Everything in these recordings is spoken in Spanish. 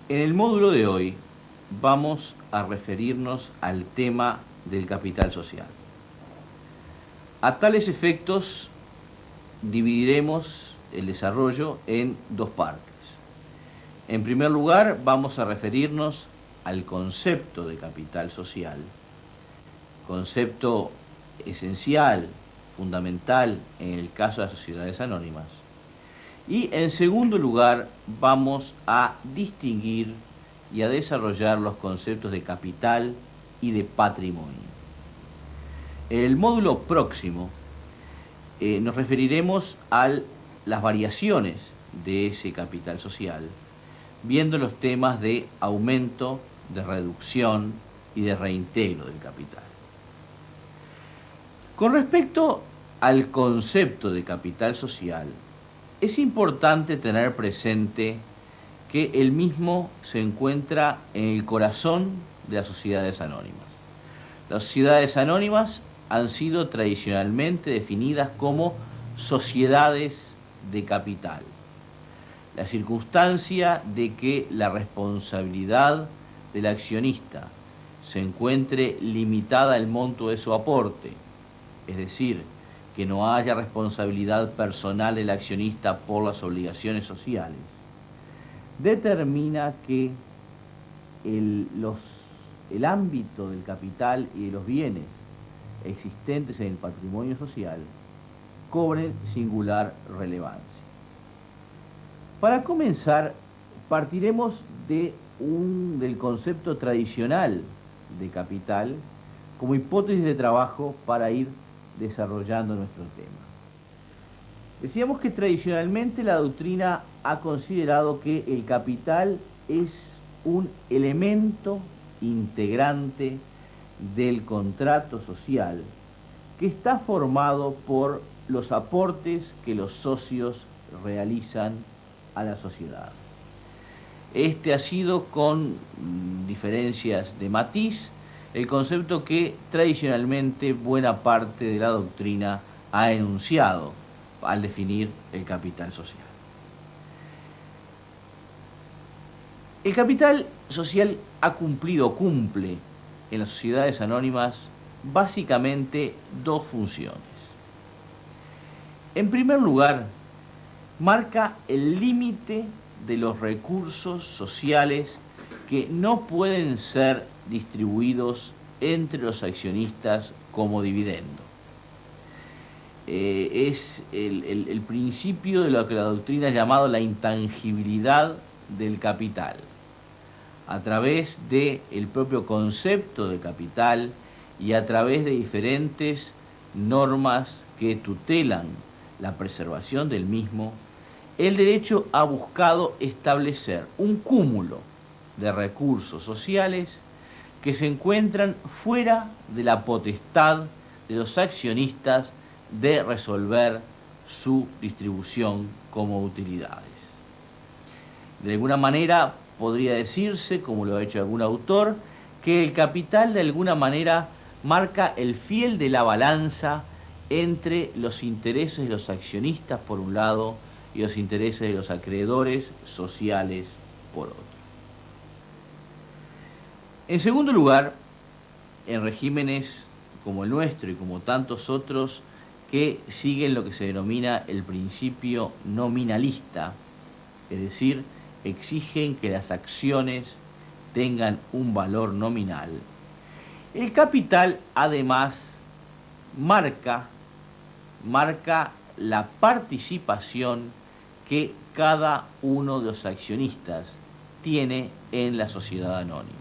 En el módulo de hoy vamos a referirnos al tema del capital social. A tales efectos dividiremos el desarrollo en dos partes. En primer lugar, vamos a referirnos al concepto de capital social, concepto esencial, fundamental en el caso de las sociedades anónimas. Y en segundo lugar, vamos a distinguir y a desarrollar los conceptos de capital y de patrimonio. En el módulo próximo nos referiremos a las variaciones de ese capital social, viendo los temas de aumento, de reducción y de reintegro del capital. Con respecto al concepto de capital social, es importante tener presente que el mismo se encuentra en el corazón de las sociedades anónimas. Las sociedades anónimas han sido tradicionalmente definidas como sociedades de capital. La circunstancia de que la responsabilidad del accionista se encuentre limitada al monto de su aporte, es decir, que no haya responsabilidad personal del accionista por las obligaciones sociales, determina que el ámbito del capital y de los bienes existentes en el patrimonio social cobren singular relevancia. Para comenzar, partiremos del concepto tradicional de capital como hipótesis de trabajo para ir desarrollando nuestro tema. Decíamos que tradicionalmente la doctrina ha considerado que el capital es un elemento integrante del contrato social que está formado por los aportes que los socios realizan a la sociedad. Este ha sido, con diferencias de matiz, el concepto que tradicionalmente buena parte de la doctrina ha enunciado al definir el capital social. El capital social cumple en las sociedades anónimas básicamente dos funciones. En primer lugar, marca el límite de los recursos sociales que no pueden ser distribuidos entre los accionistas como dividendo. Es el principio de lo que la doctrina ha llamado la intangibilidad del capital. A través del propio concepto de capital y a través de diferentes normas que tutelan la preservación del mismo, el derecho ha buscado establecer un cúmulo de recursos sociales que se encuentran fuera de la potestad de los accionistas de resolver su distribución como utilidades. De alguna manera podría decirse, como lo ha hecho algún autor, que el capital de alguna manera marca el fiel de la balanza entre los intereses de los accionistas por un lado y los intereses de los acreedores sociales por otro. En segundo lugar, en regímenes como el nuestro y como tantos otros que siguen lo que se denomina el principio nominalista, es decir, exigen que las acciones tengan un valor nominal, el capital además marca la participación que cada uno de los accionistas tiene en la sociedad anónima.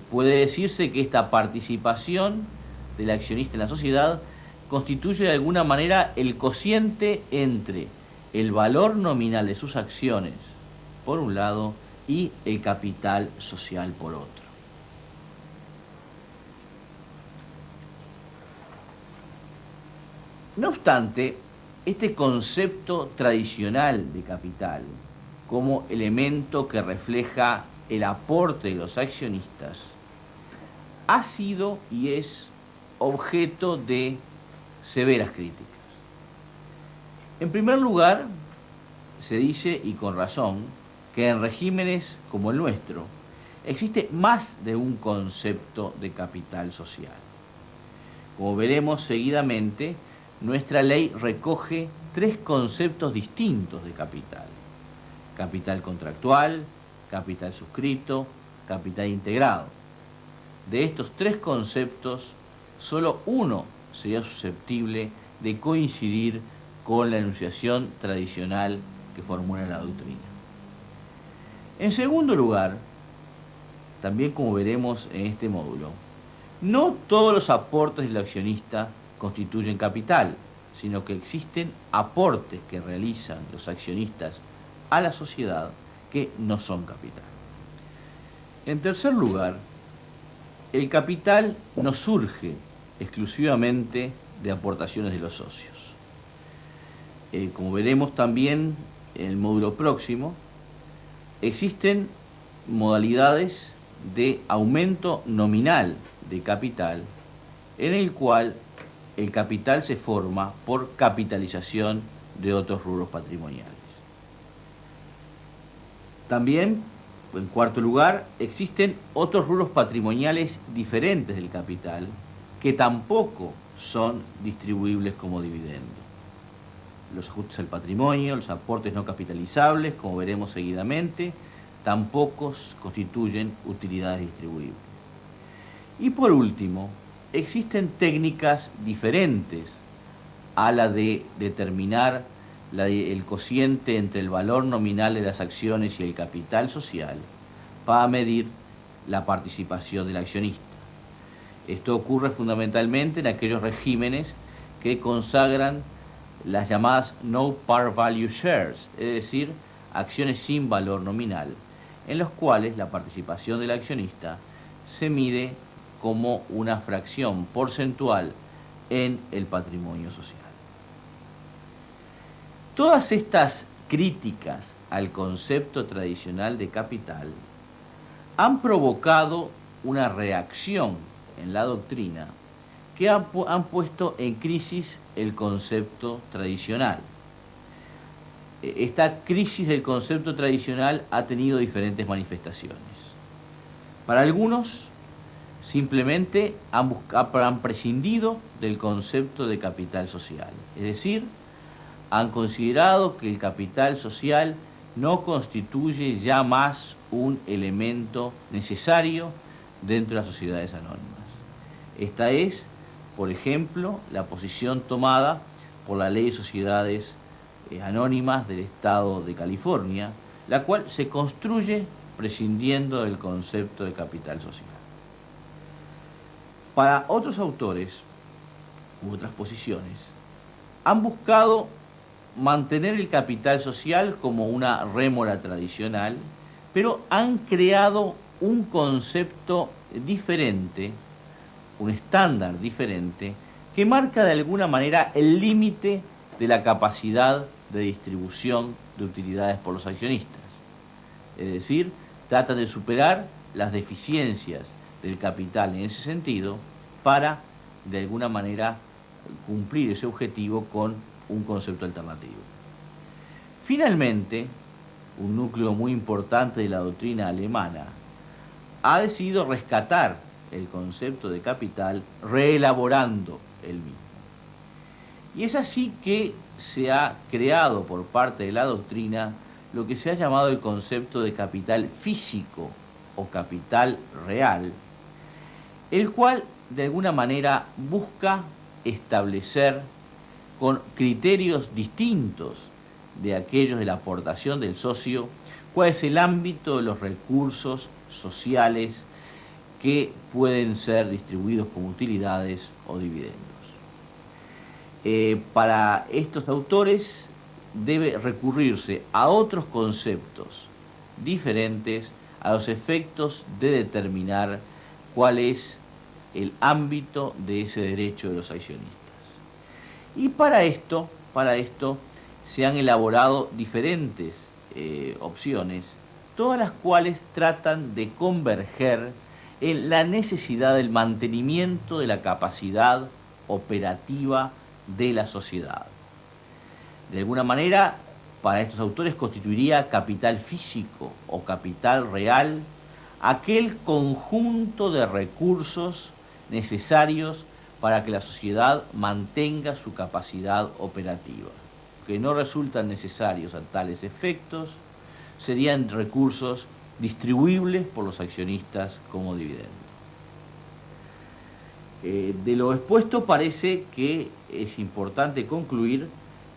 Puede decirse que esta participación del accionista en la sociedad constituye de alguna manera el cociente entre el valor nominal de sus acciones, por un lado, y el capital social, por otro. No obstante, este concepto tradicional de capital, como elemento que refleja el aporte de los accionistas, ha sido y es objeto de severas críticas. En primer lugar, se dice, y con razón, que en regímenes como el nuestro existe más de un concepto de capital social. Como veremos seguidamente, nuestra ley recoge tres conceptos distintos de capital: capital contractual, capital suscrito, capital integrado. De estos tres conceptos, solo uno sería susceptible de coincidir con la enunciación tradicional que formula la doctrina. En segundo lugar, también como veremos en este módulo, no todos los aportes del accionista constituyen capital, sino que existen aportes que realizan los accionistas a la sociedad que no son capital. En tercer lugar, el capital no surge exclusivamente de aportaciones de los socios. Como veremos también en el módulo próximo, existen modalidades de aumento nominal de capital, en el cual el capital se forma por capitalización de otros rubros patrimoniales. También, en cuarto lugar, existen otros rubros patrimoniales diferentes del capital que tampoco son distribuibles como dividendo. Los ajustes al patrimonio, los aportes no capitalizables, como veremos seguidamente, tampoco constituyen utilidades distribuibles. Y por último, existen técnicas diferentes a la de determinar el cociente entre el valor nominal de las acciones y el capital social para medir la participación del accionista. Esto ocurre fundamentalmente en aquellos regímenes que consagran las llamadas no par value shares, es decir, acciones sin valor nominal, en los cuales la participación del accionista se mide como una fracción porcentual en el patrimonio social. Todas estas críticas al concepto tradicional de capital han provocado una reacción en la doctrina que han puesto en crisis el concepto tradicional. Esta crisis del concepto tradicional ha tenido diferentes manifestaciones. Para algunos, simplemente han prescindido del concepto de capital social, es decir, han considerado que el capital social no constituye ya más un elemento necesario dentro de las sociedades anónimas. Esta es, por ejemplo, la posición tomada por la Ley de Sociedades Anónimas del Estado de California, la cual se construye prescindiendo del concepto de capital social. Para otros autores u otras posiciones, han buscado mantener el capital social como una rémora tradicional, pero han creado un concepto diferente, un estándar diferente, que marca de alguna manera el límite de la capacidad de distribución de utilidades por los accionistas. Es decir, tratan de superar las deficiencias del capital en ese sentido para, de alguna manera, cumplir ese objetivo con un concepto alternativo. Finalmente, un núcleo muy importante de la doctrina alemana ha decidido rescatar el concepto de capital reelaborando el mismo. Y es así que se ha creado por parte de la doctrina lo que se ha llamado el concepto de capital físico o capital real, el cual de alguna manera busca establecer con criterios distintos de aquellos de la aportación del socio cuál es el ámbito de los recursos sociales que pueden ser distribuidos como utilidades o dividendos. Para estos autores debe recurrirse a otros conceptos diferentes a los efectos de determinar cuál es el ámbito de ese derecho de los accionistas. Y para esto se han elaborado diferentes opciones, todas las cuales tratan de converger en la necesidad del mantenimiento de la capacidad operativa de la sociedad. De alguna manera, para estos autores constituiría capital físico o capital real aquel conjunto de recursos necesarios para que la sociedad mantenga su capacidad operativa. Que no resultan necesarios a tales efectos serían recursos distribuibles por los accionistas como dividendo. De lo expuesto parece que es importante concluir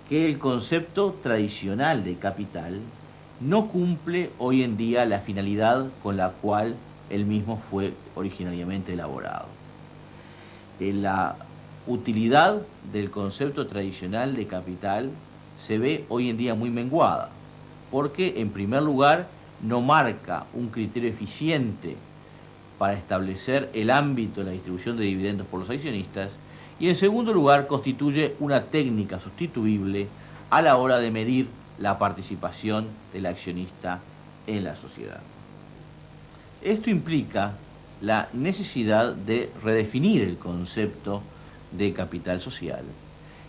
que el concepto tradicional de capital no cumple hoy en día la finalidad con la cual el mismo fue originariamente elaborado. La utilidad del concepto tradicional de capital se ve hoy en día muy menguada, porque en primer lugar no marca un criterio eficiente para establecer el ámbito de la distribución de dividendos por los accionistas, y en segundo lugar constituye una técnica sustituible a la hora de medir la participación del accionista en la sociedad. Esto implica la necesidad de redefinir el concepto de capital social,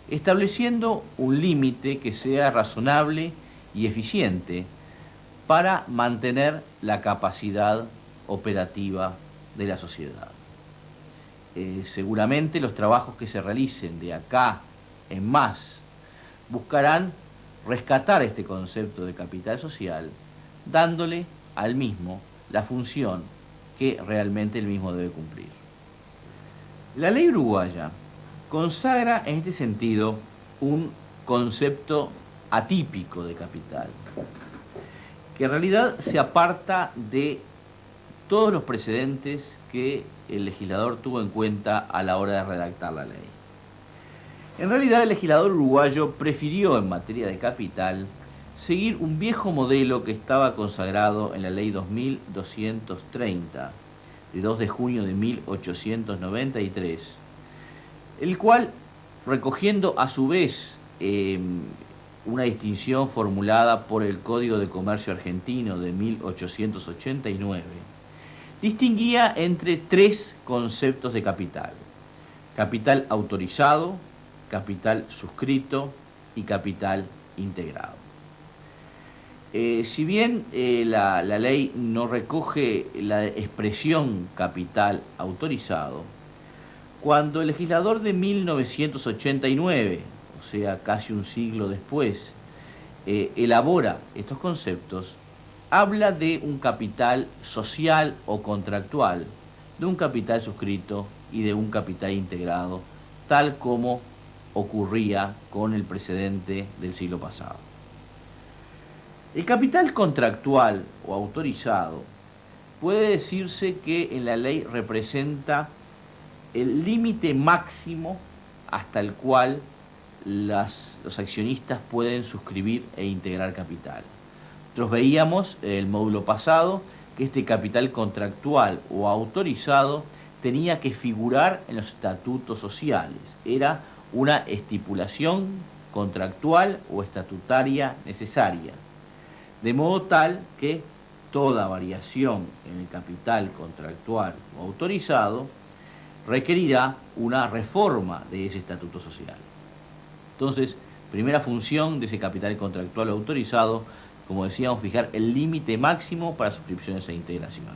estableciendo un límite que sea razonable y eficiente para mantener la capacidad operativa de la sociedad. Seguramente los trabajos que se realicen de acá en más buscarán rescatar este concepto de capital social, dándole al mismo la función que realmente el mismo debe cumplir. La ley uruguaya consagra en este sentido un concepto atípico de capital, que en realidad se aparta de todos los precedentes que el legislador tuvo en cuenta a la hora de redactar la ley. En realidad, el legislador uruguayo prefirió en materia de capital seguir un viejo modelo que estaba consagrado en la ley 2230, de 2 de junio de 1893, el cual, recogiendo a su vez una distinción formulada por el Código de Comercio Argentino de 1889, distinguía entre 3 conceptos de capital: capital autorizado, capital suscrito y capital integrado. Si bien la ley no recoge la expresión capital autorizado, cuando el legislador de 1989, o sea, casi un siglo después, elabora estos conceptos, habla de un capital social o contractual, de un capital suscrito y de un capital integrado, tal como ocurría con el precedente del siglo pasado. El capital contractual o autorizado puede decirse que en la ley representa el límite máximo hasta el cual los accionistas pueden suscribir e integrar capital. Nosotros veíamos en el módulo pasado que este capital contractual o autorizado tenía que figurar en los estatutos sociales. Era una estipulación contractual o estatutaria necesaria, de modo tal que toda variación en el capital contractual o autorizado requerirá una reforma de ese estatuto social. Entonces, primera función de ese capital contractual o autorizado, como decíamos, fijar el límite máximo para suscripciones e integraciones.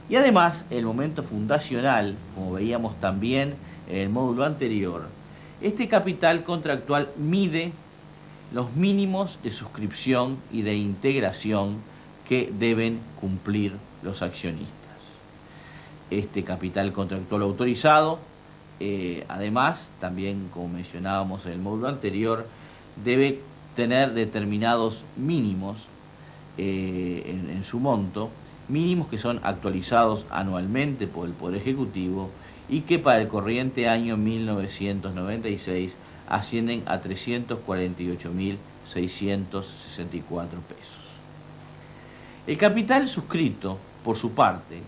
Y además, el momento fundacional, como veíamos también en el módulo anterior, este capital contractual mide los mínimos de suscripción y de integración que deben cumplir los accionistas. Este capital contractual autorizado, además, también como mencionábamos en el módulo anterior, debe tener determinados mínimos en su monto, mínimos que son actualizados anualmente por el Poder Ejecutivo y que para el corriente año 1996 ascienden a 348.664 pesos. El capital suscrito, por su parte,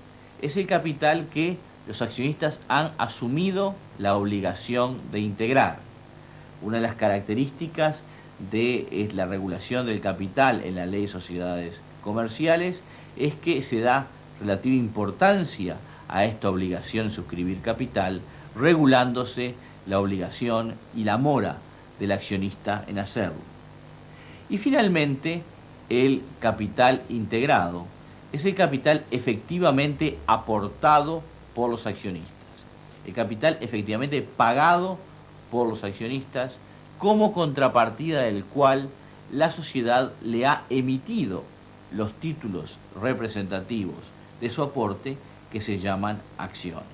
es el capital que los accionistas han asumido la obligación de integrar. Una de las características de la regulación del capital en la Ley de Sociedades Comerciales es que se da relativa importancia a esta obligación de suscribir capital, regulándose la obligación y la mora del accionista en hacerlo. Y finalmente, el capital integrado es el capital efectivamente aportado por los accionistas, el capital efectivamente pagado por los accionistas como contrapartida del cual la sociedad le ha emitido los títulos representativos de su aporte que se llaman acciones.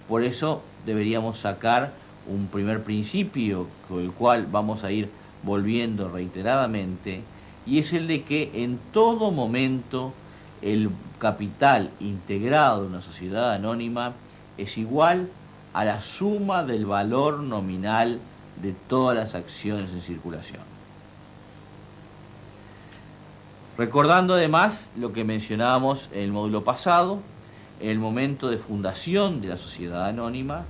Por eso deberíamos sacar un primer principio con el cual vamos a ir volviendo reiteradamente, y es el de que en todo momento el capital integrado de una sociedad anónima es igual a la suma del valor nominal de todas las acciones en circulación. Recordando además lo que mencionábamos en el módulo pasado, en el momento de fundación de la sociedad anónima,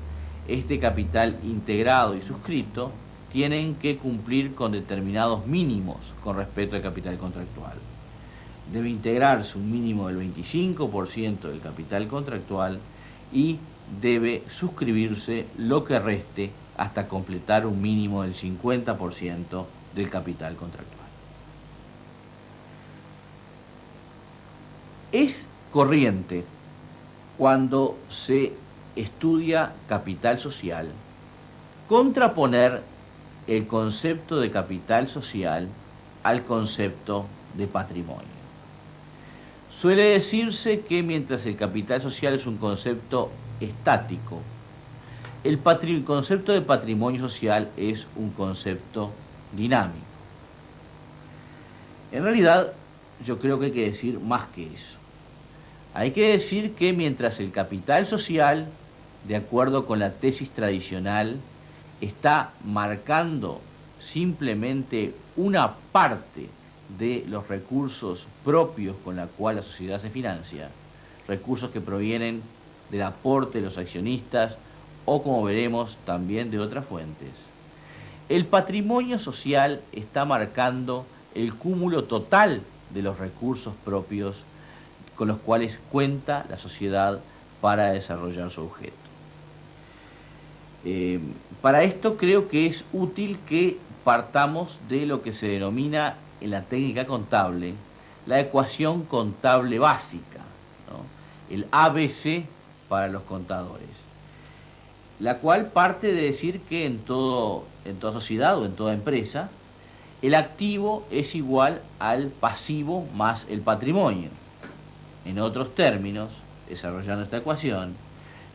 este capital integrado y suscrito tienen que cumplir con determinados mínimos con respecto al capital contractual. Debe integrarse un mínimo del 25% del capital contractual y debe suscribirse lo que reste hasta completar un mínimo del 50% del capital contractual. Es corriente cuando se estudia capital social contraponer el concepto de capital social al concepto de patrimonio. Suele decirse que mientras el capital social es un concepto estático, el concepto de patrimonio social es un concepto dinámico. En realidad, yo creo que hay que decir más que eso. Hay que decir que mientras el capital social, de acuerdo con la tesis tradicional, está marcando simplemente una parte de los recursos propios con la cual la sociedad se financia, recursos que provienen del aporte de los accionistas o, como veremos, también de otras fuentes. El patrimonio social está marcando el cúmulo total de los recursos propios con los cuales cuenta la sociedad para desarrollar su objeto. Para esto creo que es útil que partamos de lo que se denomina en la técnica contable la ecuación contable básica, ¿no? El ABC para los contadores, la cual parte de decir que en toda sociedad o en toda empresa el activo es igual al pasivo más el patrimonio. En otros términos, desarrollando esta ecuación,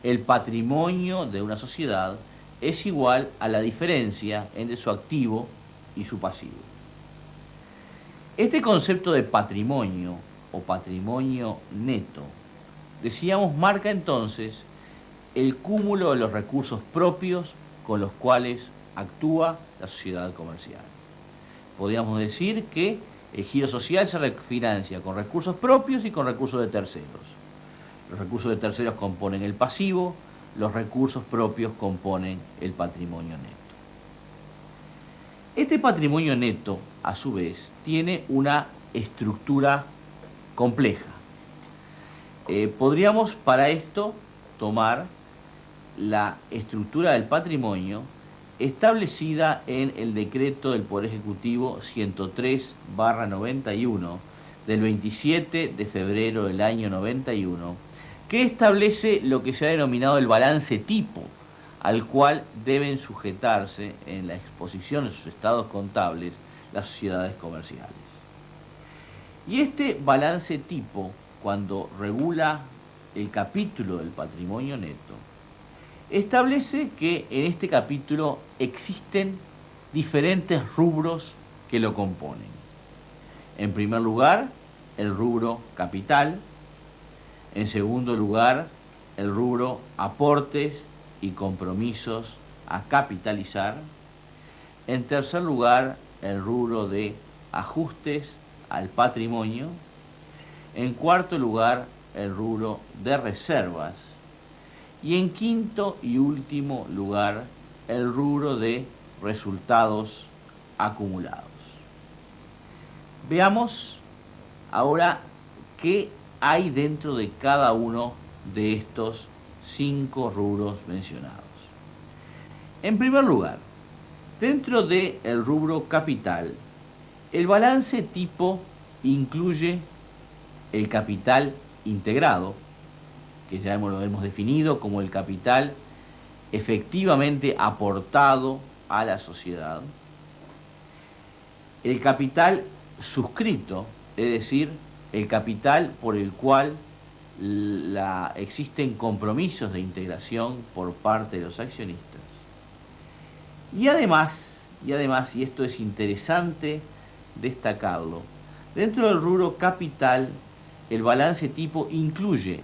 el patrimonio de una sociedad es igual a la diferencia entre su activo y su pasivo. Este concepto de patrimonio o patrimonio neto, decíamos, marca entonces el cúmulo de los recursos propios con los cuales actúa la sociedad comercial. Podríamos decir que el giro social se financia con recursos propios y con recursos de terceros. Los recursos de terceros componen el pasivo, los recursos propios componen el patrimonio neto. Este patrimonio neto, a su vez, tiene una estructura compleja. Podríamos para esto tomar la estructura del patrimonio establecida en el decreto del Poder Ejecutivo 103/91 del 27 de febrero del año 91, que establece lo que se ha denominado el balance tipo, al cual deben sujetarse en la exposición de sus estados contables las sociedades comerciales. Y este balance tipo, cuando regula el capítulo del patrimonio neto, establece que en este capítulo existen diferentes rubros que lo componen. En primer lugar, el rubro capital. En segundo lugar, el rubro aportes y compromisos a capitalizar. En tercer lugar, el rubro de ajustes al patrimonio. En cuarto lugar, el rubro de reservas. Y en quinto y último lugar, el rubro de resultados acumulados. Veamos ahora qué hay dentro de cada uno de estos 5 rubros mencionados. En primer lugar, dentro del rubro capital El balance tipo incluye el capital integrado, que ya lo hemos definido como el capital efectivamente aportado a la sociedad. El capital suscrito, es decir, el capital por el cual existen compromisos de integración por parte de los accionistas. Y además, y esto es interesante destacarlo, dentro del rubro capital, el balance tipo incluye,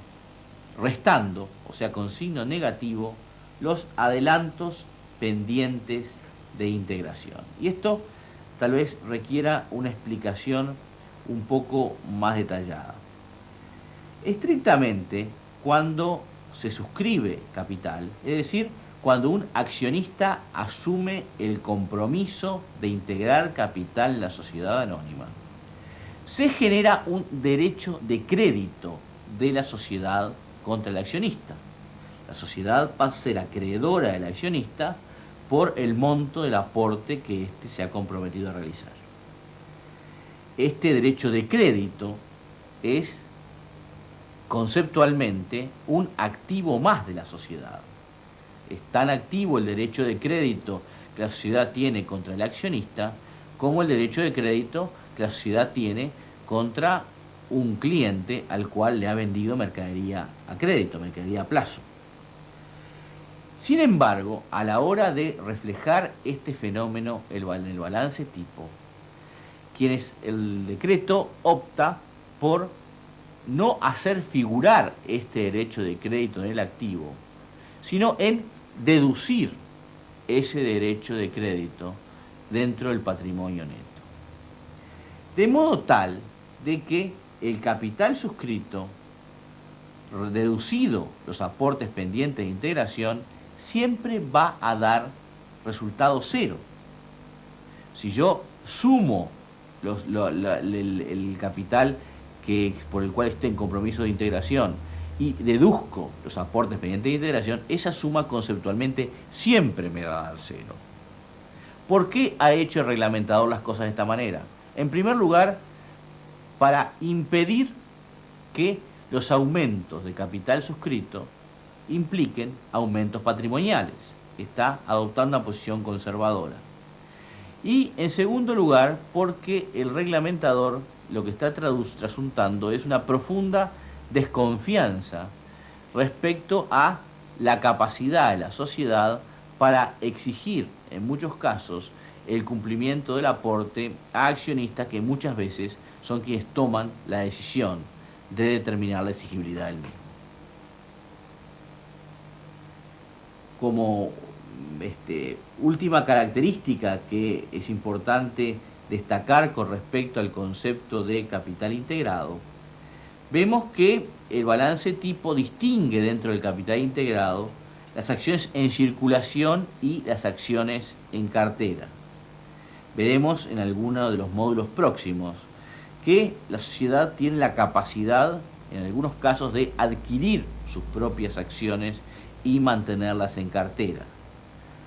restando, o sea, con signo negativo, los adelantos pendientes de integración. Y esto tal vez requiera una explicación un poco más detallada. Estrictamente, cuando se suscribe capital, es decir, cuando un accionista asume el compromiso de integrar capital en la sociedad anónima, se genera un derecho de crédito de la sociedad contra el accionista. La sociedad pasa a ser acreedora del accionista por el monto del aporte que éste se ha comprometido a realizar. Este derecho de crédito es conceptualmente un activo más de la sociedad. Es tan activo el derecho de crédito que la sociedad tiene contra el accionista como el derecho de crédito que la sociedad tiene contra un cliente al cual le ha vendido mercadería a crédito, mercadería a plazo. Sin embargo, a la hora de reflejar este fenómeno en el balance tipo, el decreto opta por no hacer figurar este derecho de crédito en el activo, sino en deducir ese derecho de crédito dentro del patrimonio neto. De modo tal de que el capital suscrito, deducido los aportes pendientes de integración, siempre va a dar resultado cero. Si yo sumo el capital por el cual esté en compromiso de integración y deduzco los aportes pendientes de integración, esa suma conceptualmente siempre me va a dar cero. ¿Por qué ha hecho el reglamentador las cosas de esta manera? En primer lugar, para impedir que los aumentos de capital suscrito impliquen aumentos patrimoniales. Está adoptando una posición conservadora. Y en segundo lugar, porque el reglamentador lo que está trasuntando es una profunda desconfianza respecto a la capacidad de la sociedad para exigir, en muchos casos, el cumplimiento del aporte a accionistas que muchas veces son quienes toman la decisión de determinar la exigibilidad del mismo. Como última característica que es importante destacar con respecto al concepto de capital integrado, vemos que el balance tipo distingue dentro del capital integrado las acciones en circulación y las acciones en cartera. Veremos en alguno de los módulos próximos que la sociedad tiene la capacidad, en algunos casos, de adquirir sus propias acciones y mantenerlas en cartera.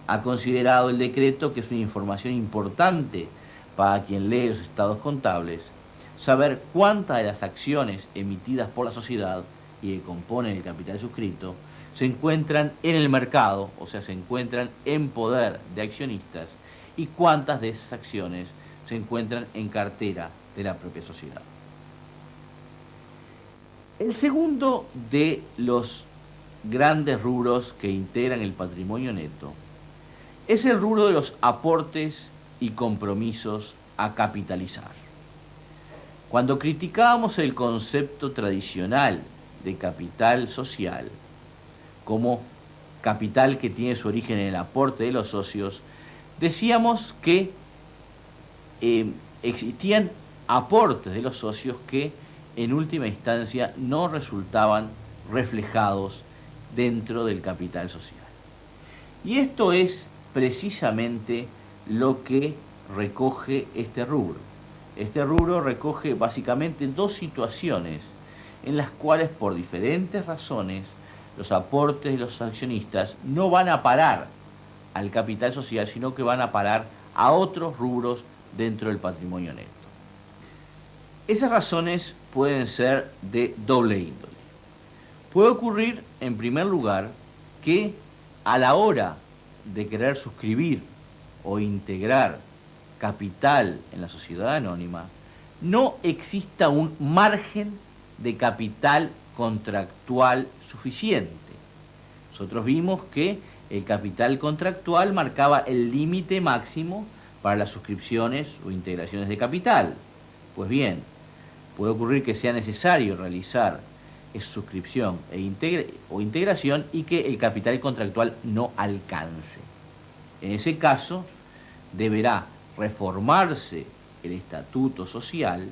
Ha considerado el decreto que es una información importante para quien lee los estados contables, saber cuántas de las acciones emitidas por la sociedad y que componen el capital suscrito se encuentran en el mercado, o sea, se encuentran en poder de accionistas, y cuántas de esas acciones se encuentran en cartera de la propia sociedad. El segundo de los grandes rubros que integran el patrimonio neto es el rubro de los aportes y compromisos a capitalizar. Cuando criticábamos el concepto tradicional de capital social como capital que tiene su origen en el aporte de los socios, decíamos que existían aportes de los socios que en última instancia no resultaban reflejados dentro del capital social. Y esto es precisamente lo que recoge este rubro. Este rubro recoge básicamente dos situaciones en las cuales por diferentes razones los aportes de los accionistas no van a parar al capital social, sino que van a parar a otros rubros dentro del patrimonio neto. Esas razones pueden ser de doble índole. Puede ocurrir, en primer lugar, que a la hora de querer suscribir o integrar capital en la sociedad anónima, no exista un margen de capital contractual suficiente. Nosotros vimos que el capital contractual marcaba el límite máximo para las suscripciones o integraciones de capital. Pues bien, puede ocurrir que sea necesario realizar esa suscripción o integración y que el capital contractual no alcance. En ese caso, deberá reformarse el estatuto social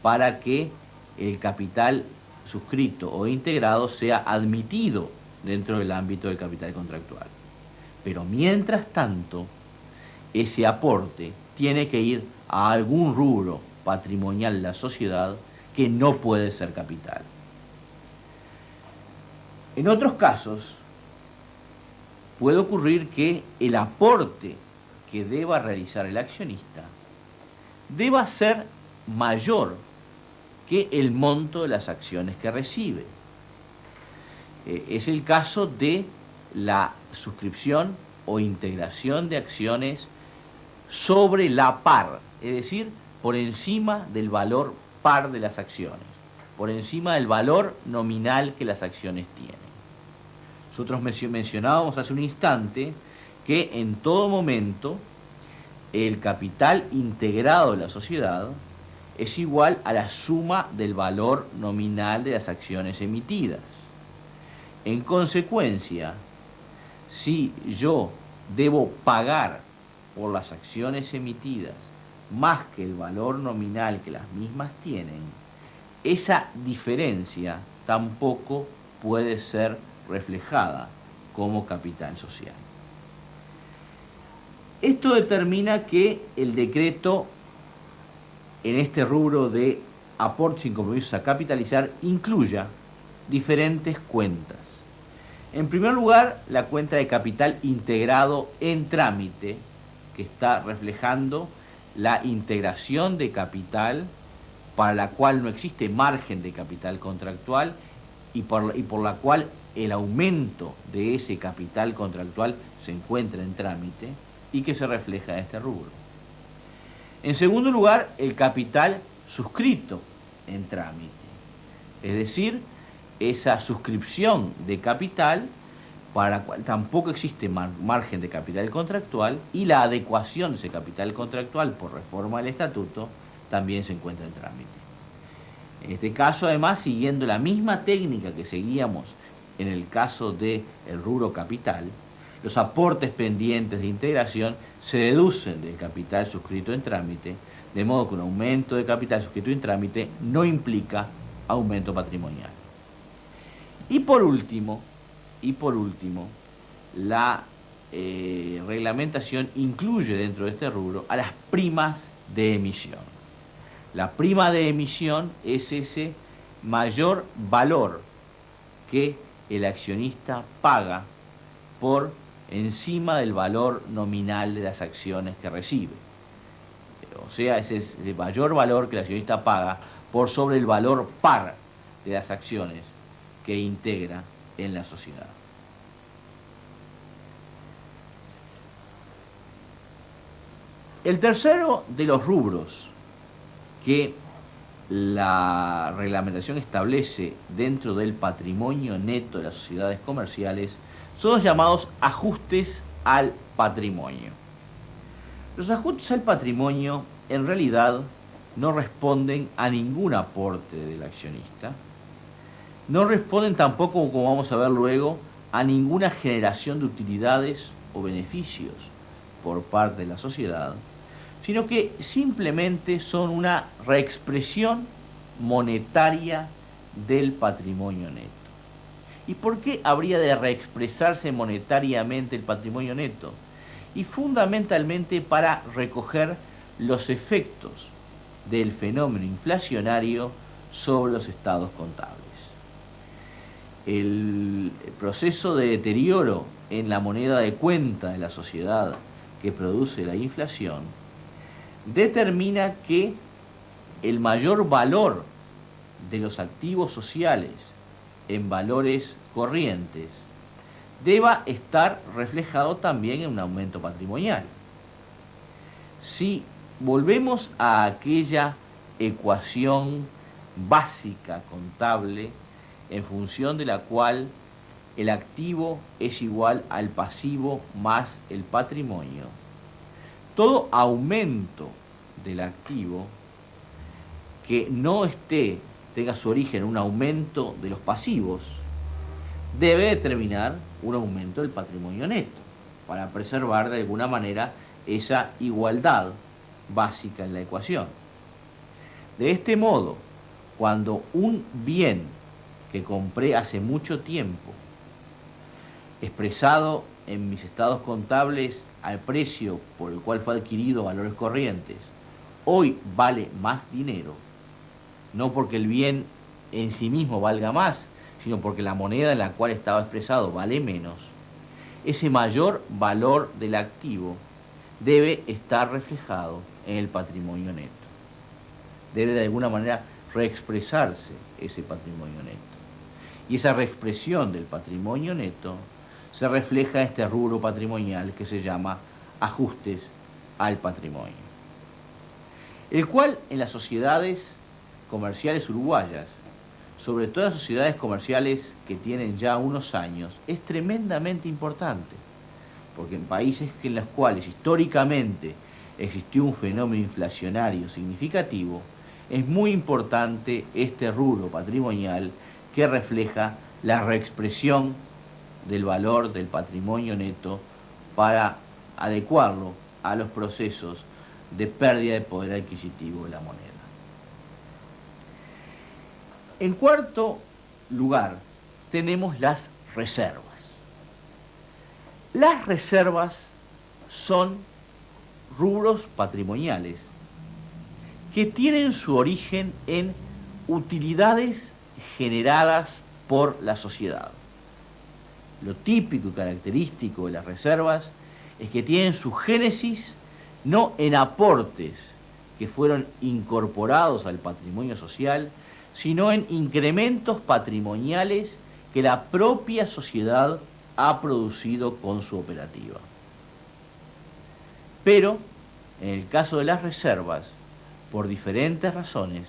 para que el capital suscrito o integrado sea admitido dentro del ámbito del capital contractual. Pero mientras tanto, ese aporte tiene que ir a algún rubro patrimonial de la sociedad que no puede ser capital. En otros casos, puede ocurrir que el aporte que deba realizar el accionista deba ser mayor que el monto de las acciones que recibe. Es el caso de la suscripción o integración de acciones sobre la par, es decir, por encima del valor par de las acciones, por encima del valor nominal que las acciones tienen. Nosotros mencionábamos hace un instante que en todo momento el capital integrado de la sociedad es igual a la suma del valor nominal de las acciones emitidas. En consecuencia, si yo debo pagar por las acciones emitidas más que el valor nominal que las mismas tienen, esa diferencia tampoco puede ser reflejada como capital social. Esto determina que el decreto en este rubro de aportes sin compromisos a capitalizar incluya diferentes cuentas. En primer lugar, la cuenta de capital integrado en trámite, que está reflejando la integración de capital para la cual no existe margen de capital contractual y por la cual el aumento de ese capital contractual se encuentra en trámite y que se refleja en este rubro. En segundo lugar, el capital suscrito en trámite, es decir, esa suscripción de capital para la cual tampoco existe margen de capital contractual y la adecuación de ese capital contractual por reforma del estatuto también se encuentra en trámite. En este caso, además, siguiendo la misma técnica que seguíamos en el caso del rubro capital, los aportes pendientes de integración se deducen del capital suscrito en trámite, de modo que un aumento de capital suscrito en trámite no implica aumento patrimonial. Y por último, la reglamentación incluye dentro de este rubro a las primas de emisión. La prima de emisión es ese mayor valor que el accionista paga por encima del valor nominal de las acciones que recibe. O sea, ese es el mayor valor que el accionista paga por sobre el valor par de las acciones que integra en la sociedad. El tercero de los rubros que la reglamentación establece dentro del patrimonio neto de las sociedades comerciales son los llamados ajustes al patrimonio. Los ajustes al patrimonio en realidad no responden a ningún aporte del accionista, no responden tampoco, como vamos a ver luego, a ninguna generación de utilidades o beneficios por parte de la sociedad, sino que simplemente son una reexpresión monetaria del patrimonio neto. ¿Y por qué habría de reexpresarse monetariamente el patrimonio neto? Y fundamentalmente para recoger los efectos del fenómeno inflacionario sobre los estados contables. El proceso de deterioro en la moneda de cuenta de la sociedad que produce la inflación determina que el mayor valor de los activos sociales en valores corrientes deba estar reflejado también en un aumento patrimonial. Si volvemos a aquella ecuación básica contable en función de la cual el activo es igual al pasivo más el patrimonio, todo aumento del activo que no tenga su origen en un aumento de los pasivos, debe determinar un aumento del patrimonio neto, para preservar de alguna manera esa igualdad básica en la ecuación. De este modo, cuando un bien que compré hace mucho tiempo, expresado en mis estados contables al precio por el cual fue adquirido valores corrientes, hoy vale más dinero, no porque el bien en sí mismo valga más, sino porque la moneda en la cual estaba expresado vale menos, ese mayor valor del activo debe estar reflejado en el patrimonio neto. Debe de alguna manera reexpresarse ese patrimonio neto. Y esa reexpresión del patrimonio neto se refleja en este rubro patrimonial que se llama ajustes al patrimonio, el cual en las sociedades comerciales uruguayas, sobre todo las sociedades comerciales que tienen ya unos años, es tremendamente importante, porque en países en los cuales históricamente existió un fenómeno inflacionario significativo, es muy importante este rubro patrimonial que refleja la reexpresión del valor del patrimonio neto para adecuarlo a los procesos de pérdida de poder adquisitivo de la moneda. En cuarto lugar, tenemos las reservas. Las reservas son rubros patrimoniales que tienen su origen en utilidades generadas por la sociedad. Lo típico y característico de las reservas es que tienen su génesis no en aportes que fueron incorporados al patrimonio social, sino en incrementos patrimoniales que la propia sociedad ha producido con su operativa. Pero, en el caso de las reservas, por diferentes razones,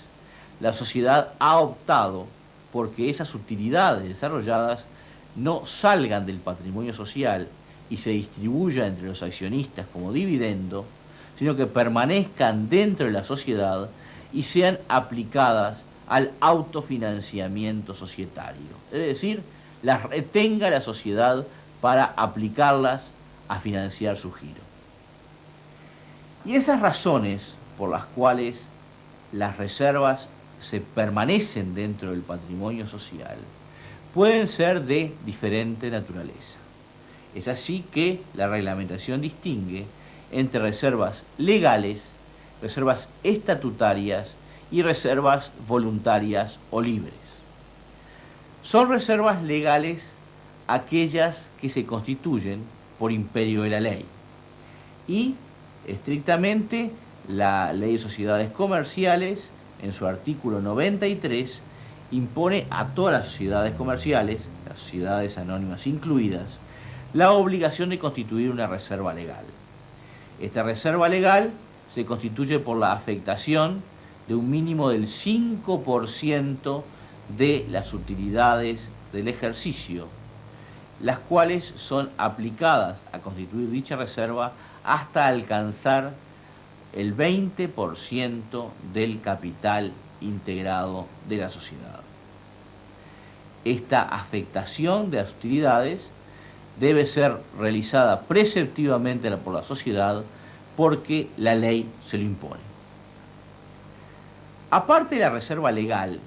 la sociedad ha optado porque esas utilidades desarrolladas no salgan del patrimonio social y se distribuyan entre los accionistas como dividendo, sino que permanezcan dentro de la sociedad y sean aplicadas al autofinanciamiento societario. Es decir, las retenga la sociedad para aplicarlas a financiar su giro. Y esas razones por las cuales las reservas se permanecen dentro del patrimonio social pueden ser de diferente naturaleza. Es así que la reglamentación distingue entre reservas legales, reservas estatutarias y reservas voluntarias o libres. Son reservas legales aquellas que se constituyen por imperio de la ley y estrictamente la Ley de Sociedades Comerciales, en su artículo 93, impone a todas las sociedades comerciales, las sociedades anónimas incluidas, la obligación de constituir una reserva legal. Esta reserva legal se constituye por la afectación de un mínimo del 5% de las utilidades del ejercicio, las cuales son aplicadas a constituir dicha reserva hasta alcanzar el 20% del capital integrado de la sociedad. Esta afectación de las utilidades debe ser realizada preceptivamente por la sociedad porque la ley se lo impone. Aparte de la reserva legal,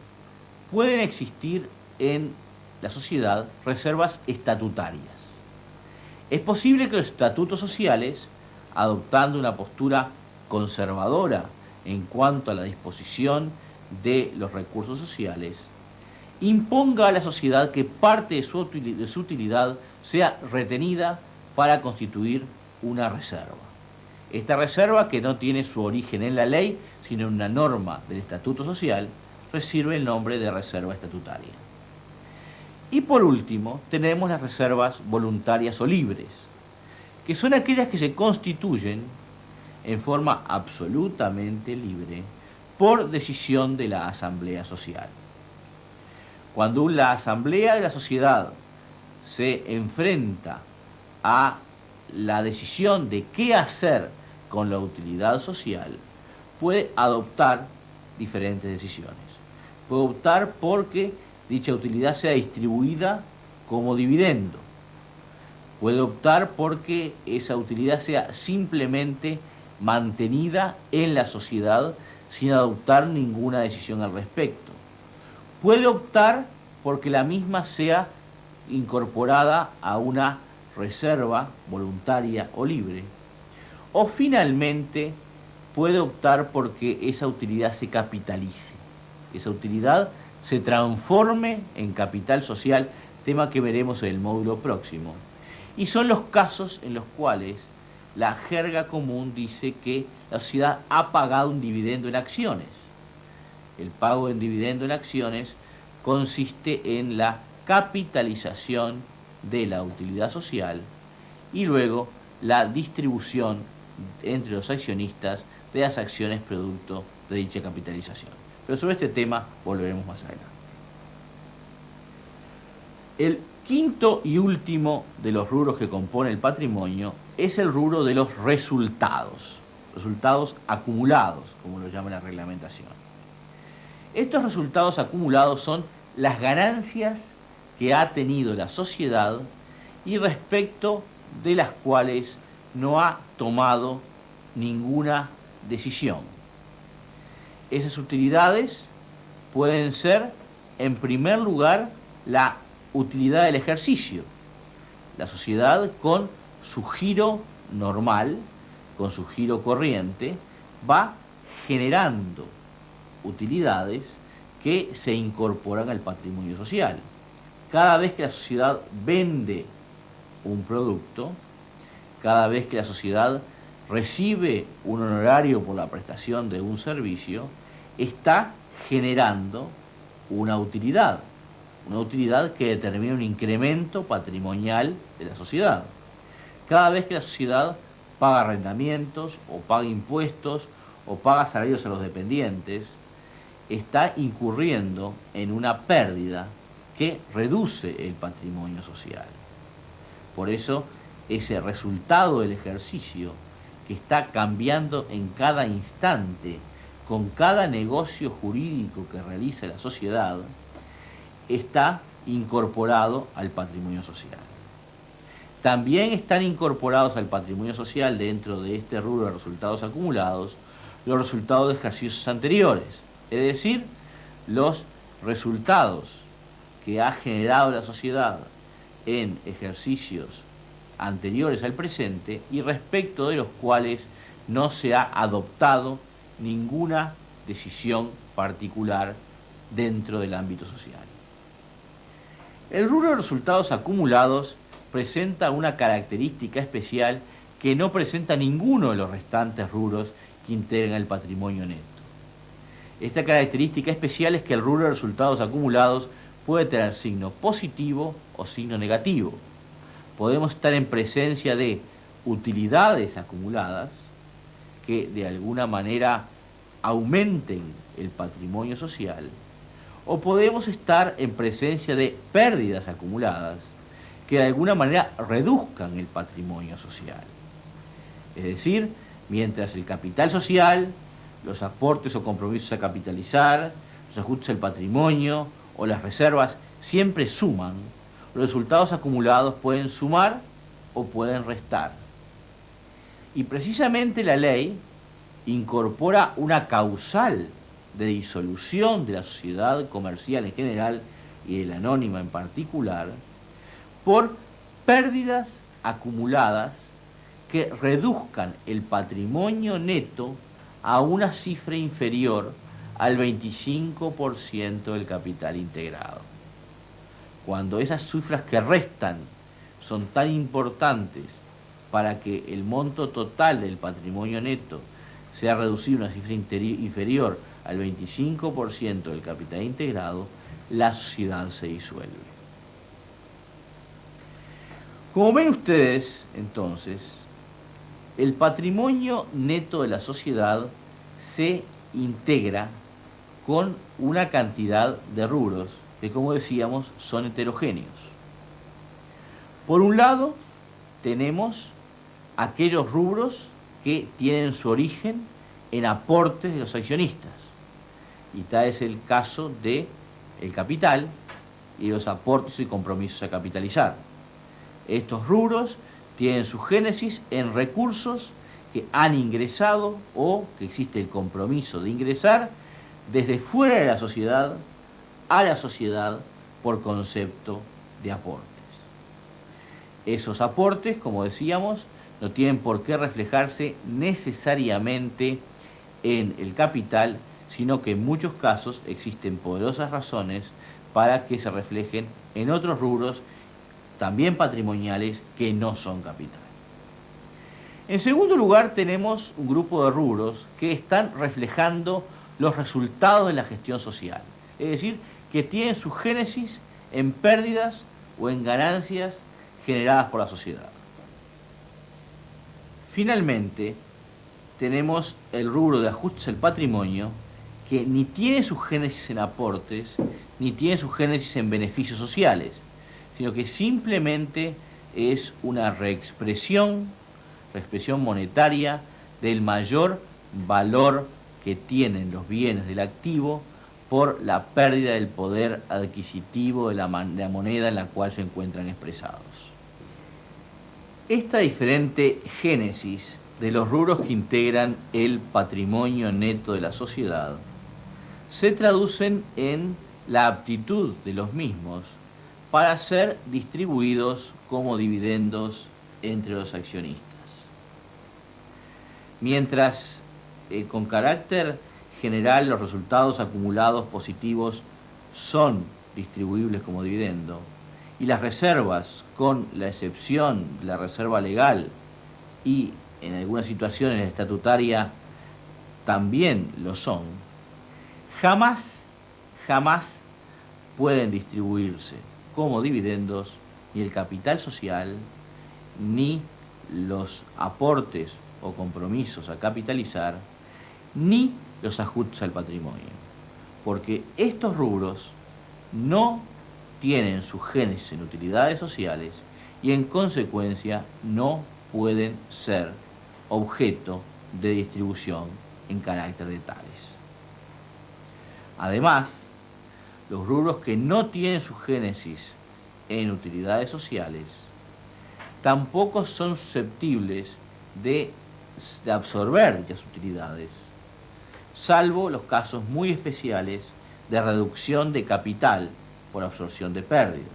pueden existir en la sociedad reservas estatutarias. Es posible que los estatutos sociales, adoptando una postura conservadora en cuanto a la disposición de los recursos sociales, imponga a la sociedad que parte de su utilidad sea retenida para constituir una reserva. Esta reserva, que no tiene su origen en la ley, sino en una norma del Estatuto Social, recibe el nombre de reserva estatutaria. Y por último, tenemos las reservas voluntarias o libres, que son aquellas que se constituyen en forma absolutamente libre por decisión de la Asamblea Social. Cuando la Asamblea de la Sociedad se enfrenta a la decisión de qué hacer con la utilidad social, puede adoptar diferentes decisiones. Puede optar porque dicha utilidad sea distribuida como dividendo. Puede optar porque esa utilidad sea simplemente mantenida en la sociedad sin adoptar ninguna decisión al respecto. Puede optar porque la misma sea incorporada a una reserva voluntaria o libre. O finalmente puede optar porque esa utilidad se capitalice, que esa utilidad se transforme en capital social, tema que veremos en el módulo próximo. Y son los casos en los cuales la jerga común dice que la sociedad ha pagado un dividendo en acciones. El pago en dividendo en acciones consiste en la capitalización de la utilidad social y luego la distribución entre los accionistas de las acciones producto de dicha capitalización. Pero sobre este tema volveremos más adelante. El quinto y último de los rubros que compone el patrimonio es el rubro de los resultados acumulados, como lo llama la reglamentación. Estos resultados acumulados son las ganancias que ha tenido la sociedad y respecto de las cuales no ha tomado ninguna decisión. Esas utilidades pueden ser, en primer lugar, la utilidad del ejercicio. La sociedad, con su giro normal, con su giro corriente, va generando utilidades que se incorporan al patrimonio social. Cada vez que la sociedad vende un producto, cada vez que la sociedad recibe un honorario por la prestación de un servicio, está generando una utilidad que determina un incremento patrimonial de la sociedad. Cada vez que la sociedad paga arrendamientos, o paga impuestos, o paga salarios a los dependientes, está incurriendo en una pérdida que reduce el patrimonio social. Por eso, ese resultado del ejercicio, que está cambiando en cada instante, con cada negocio jurídico que realiza la sociedad, está incorporado al patrimonio social. También están incorporados al patrimonio social, dentro de este rubro de resultados acumulados, los resultados de ejercicios anteriores, es decir, los resultados que ha generado la sociedad en ejercicios anteriores al presente y respecto de los cuales no se ha adoptado ninguna decisión particular dentro del ámbito social. El rubro de resultados acumulados presenta una característica especial que no presenta ninguno de los restantes rubros que integran el patrimonio neto. Esta característica especial es que el rubro de resultados acumulados puede tener signo positivo o signo negativo. Podemos estar en presencia de utilidades acumuladas que de alguna manera aumenten el patrimonio social, o podemos estar en presencia de pérdidas acumuladas que de alguna manera reduzcan el patrimonio social. Es decir, mientras el capital social, los aportes o compromisos a capitalizar, los ajustes al patrimonio o las reservas siempre suman, los resultados acumulados pueden sumar o pueden restar. Y precisamente la ley incorpora una causal de disolución de la sociedad comercial en general y de la anónima en particular, por pérdidas acumuladas que reduzcan el patrimonio neto a una cifra inferior al 25% del capital integrado. Cuando esas cifras que restan son tan importantes para que el monto total del patrimonio neto sea reducido a una cifra inferior al 25% del capital integrado, la sociedad se disuelve. Como ven ustedes, entonces, el patrimonio neto de la sociedad se integra con una cantidad de rubros que, como decíamos, son heterogéneos. Por un lado, tenemos aquellos rubros que tienen su origen en aportes de los accionistas. Y tal es el caso del capital y los aportes y compromisos a capitalizar. Estos rubros tienen su génesis en recursos que han ingresado o que existe el compromiso de ingresar desde fuera de la sociedad a la sociedad por concepto de aportes. Esos aportes, como decíamos, no tienen por qué reflejarse necesariamente en el capital, sino que en muchos casos existen poderosas razones para que se reflejen en otros rubros, también patrimoniales, que no son capital. En segundo lugar, tenemos un grupo de rubros que están reflejando los resultados de la gestión social, es decir, que tienen su génesis en pérdidas o en ganancias generadas por la sociedad. Finalmente, tenemos el rubro de ajustes al patrimonio, que ni tiene su génesis en aportes, ni tiene su génesis en beneficios sociales, sino que simplemente es una reexpresión monetaria del mayor valor que tienen los bienes del activo por la pérdida del poder adquisitivo de la moneda en la cual se encuentran expresados. Esta diferente génesis de los rubros que integran el patrimonio neto de la sociedad se traducen en la aptitud de los mismos para ser distribuidos como dividendos entre los accionistas. Mientras con carácter general los resultados acumulados positivos son distribuibles como dividendo, y las reservas, con la excepción de la reserva legal y en algunas situaciones estatutaria también lo son, jamás pueden distribuirse como dividendos ni el capital social, ni los aportes o compromisos a capitalizar, ni los ajustes al patrimonio, porque estos rubros no tienen su génesis en utilidades sociales y en consecuencia no pueden ser objeto de distribución en carácter de tales. Además, los rubros que no tienen su génesis en utilidades sociales tampoco son susceptibles de absorber dichas utilidades, salvo los casos muy especiales de reducción de capital por absorción de pérdidas.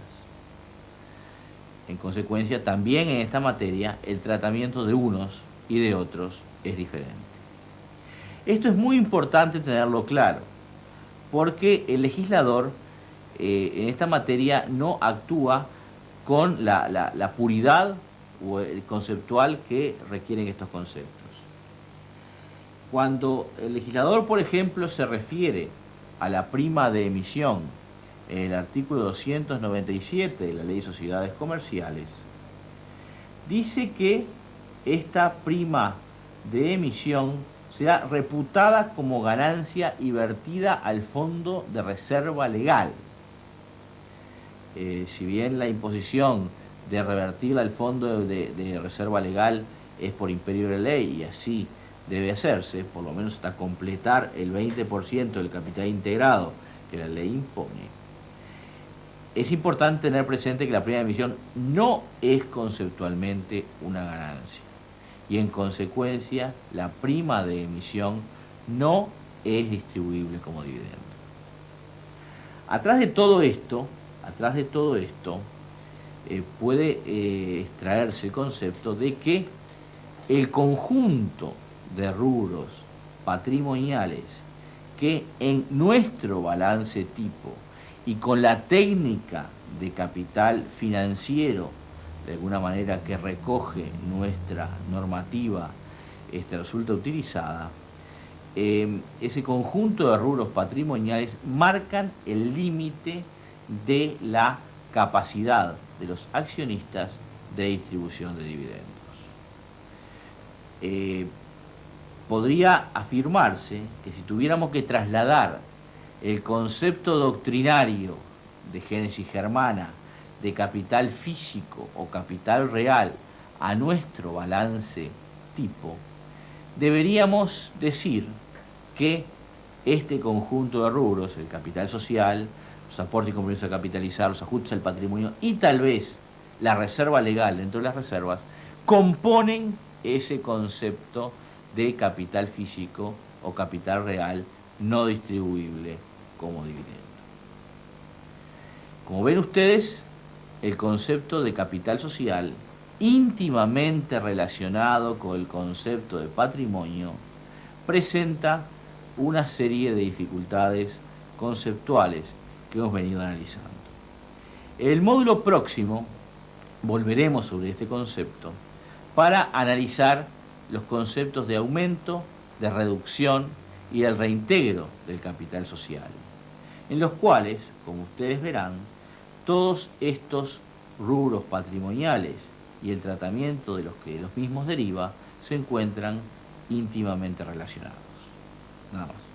En consecuencia, también en esta materia el tratamiento de unos y de otros es diferente. Esto es muy importante tenerlo claro, porque el legislador en esta materia no actúa con la puridad o el conceptual que requieren estos conceptos. Cuando el legislador, por ejemplo, se refiere a la prima de emisión en el artículo 297 de la Ley de Sociedades Comerciales, dice que esta prima de emisión será reputada como ganancia y vertida al fondo de reserva legal. Si bien la imposición de revertirla al fondo de reserva legal es por imperio de ley y así debe hacerse, por lo menos hasta completar el 20% del capital integrado que la ley impone, es importante tener presente que la prima de emisión no es conceptualmente una ganancia y en consecuencia la prima de emisión no es distribuible como dividendo. Atrás de todo esto puede extraerse el concepto de que el conjunto de rubros patrimoniales que en nuestro balance tipo y con la técnica de capital financiero de alguna manera que recoge nuestra normativa resulta utilizada, ese conjunto de rubros patrimoniales marcan el límite de la capacidad de los accionistas de distribución de dividendos. Podría afirmarse que si tuviéramos que trasladar el concepto doctrinario de génesis germana de capital físico o capital real a nuestro balance tipo, deberíamos decir que este conjunto de rubros, el capital social, los aportes y compromisos a capitalizar, los ajustes al patrimonio y tal vez la reserva legal dentro de las reservas, componen ese concepto de capital físico o capital real no distribuible como dividendo. Como ven ustedes, el concepto de capital social, íntimamente relacionado con el concepto de patrimonio, presenta una serie de dificultades conceptuales que hemos venido analizando. En el módulo próximo volveremos sobre este concepto para analizar los conceptos de aumento, de reducción y el reintegro del capital social, en los cuales, como ustedes verán, todos estos rubros patrimoniales y el tratamiento de los que de los mismos deriva se encuentran íntimamente relacionados. Nada más.